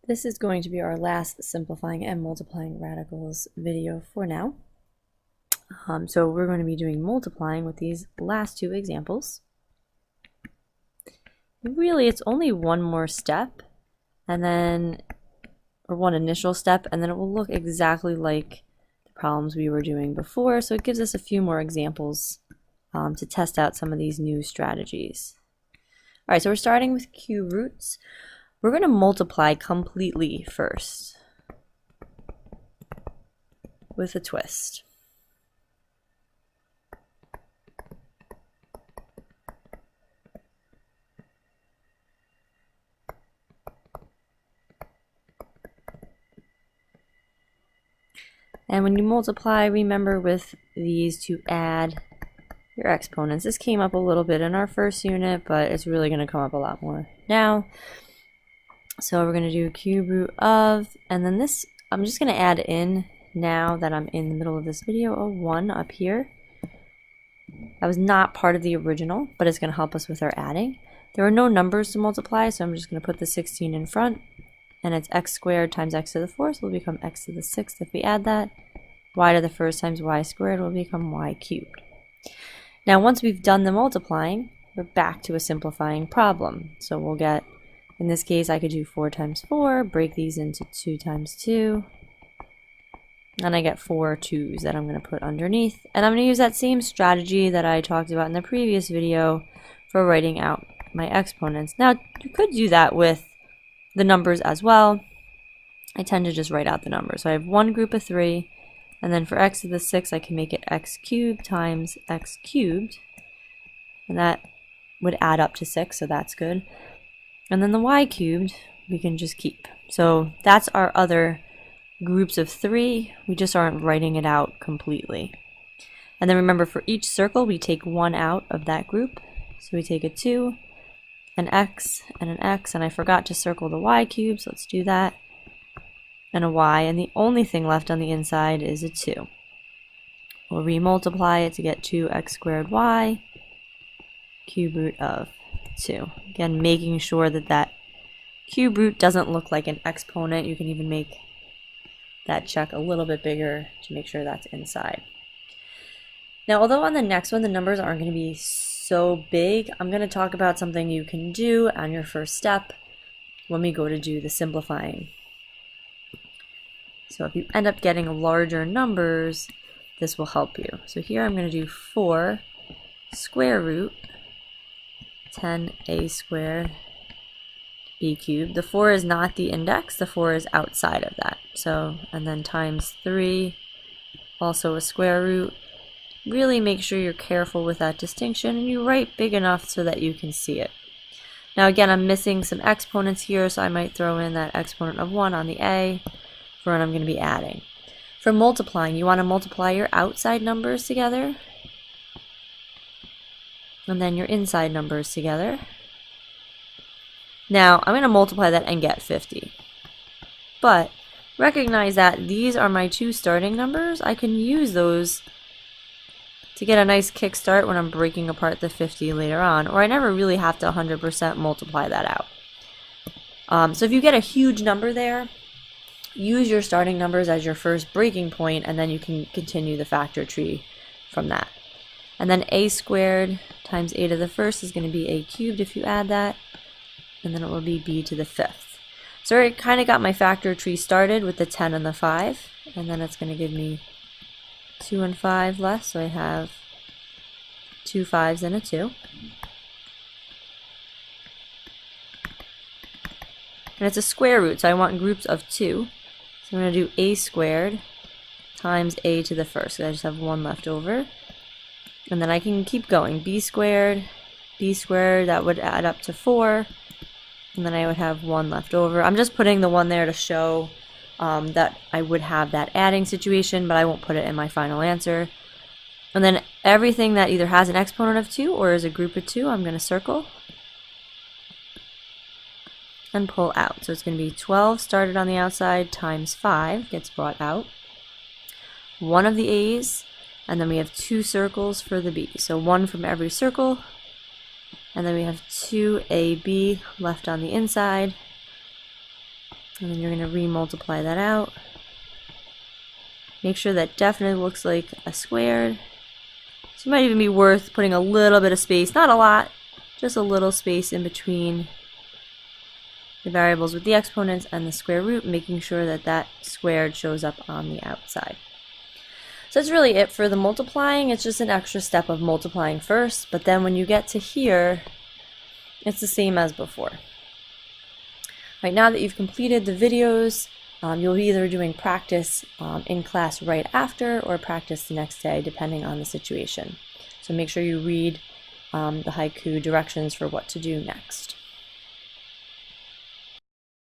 This is going to be our last simplifying and multiplying radicals video for now. So we're going to be doing multiplying with these last two examples. Really, it's only one more step, and then, or one initial step, and then it will look exactly like the problems we were doing before. So it gives us a few more examples to test out some of these new strategies. All right, so we're starting with cube roots. We're going to multiply completely first with a twist. And when you multiply, remember with these to add your exponents. This came up a little bit in our first unit, but it's really going to come up a lot more now. So we're going to do cube root of, and then this, I'm just going to add in, now that I'm in the middle of this video, a 1 up here. That was not part of the original, but it's going to help us with our adding. There are no numbers to multiply, so I'm just going to put the 16 in front, and it's x squared times x to the 4th will become x to the 6th if we add that. Y to the 1st times y squared will become y cubed. Now once we've done the multiplying, we're back to a simplifying problem. So we'll get, in this case, I could do 4 times 4, break these into 2 times 2, and I get 4 2's that I'm going to put underneath. And I'm going to use that same strategy that I talked about in the previous video for writing out my exponents. Now, you could do that with the numbers as well. I tend to just write out the numbers. So I have one group of 3, and then for x to the 6, I can make it x cubed times x cubed, and that would add up to 6, so that's good. And then the y cubed we can just keep. So that's our other groups of 3. We just aren't writing it out completely. And then remember, for each circle we take 1 out of that group. So we take a 2, an x, and I forgot to circle the y cubed, so let's do that, and a y, and the only thing left on the inside is a 2. We'll remultiply it to get 2x squared y cube root of 2. Again, making sure that that cube root doesn't look like an exponent. You can even make that check a little bit bigger to make sure that's inside. Now, although on the next one the numbers aren't going to be so big, I'm going to talk about something you can do on your first step when we go to do the simplifying. So if you end up getting larger numbers, this will help you. So here I'm going to do 4 square root 10a squared b cubed. The 4 is not the index, the 4 is outside of that. So, and then times 3, also a square root. Really make sure you're careful with that distinction and you write big enough so that you can see it. Now again, I'm missing some exponents here, so I might throw in that exponent of 1 on the a for when I'm going to be adding. For multiplying, you want to multiply your outside numbers together and then your inside numbers together. Now, I'm going to multiply that and get 50. But recognize that these are my 2 starting numbers. I can use those to get a nice kickstart when I'm breaking apart the 50 later on, or I never really have to 100% multiply that out. So if you get a huge number there, use your starting numbers as your first breaking point, and then you can continue the factor tree from that. And then a squared times a to the 1st is going to be a cubed if you add that, and then it will be b to the 5th. So I kind of got my factor tree started with the 10 and the 5, and then it's going to give me 2 and 5 left, so I have 2 5s and a 2. And it's a square root, so I want groups of 2. So I'm going to do a squared times a to the 1st, so I just have 1 left over. And then I can keep going. B squared, that would add up to 4. And then I would have 1 left over. I'm just putting the 1 there to show that I would have that adding situation, but I won't put it in my final answer. And then everything that either has an exponent of 2 or is a group of 2, I'm going to circle and pull out. So it's going to be 12 started on the outside times 5 gets brought out. 1 of the a's, and then we have 2 circles for the b. So 1 from every circle, and then we have 2ab left on the inside, And then you're going to re-multiply that out. Make sure that definitely looks like a squared. So it might even be worth putting a little bit of space, not a lot, just a little space in between the variables with the exponents and the square root, making sure that that squared shows up on the outside. So that's really it for the multiplying. It's just an extra step of multiplying first, but then when you get to here, it's the same as before. Right now that you've completed the videos, you'll be either doing practice in class right after or practice the next day, depending on the situation. So make sure you read the haiku directions for what to do next.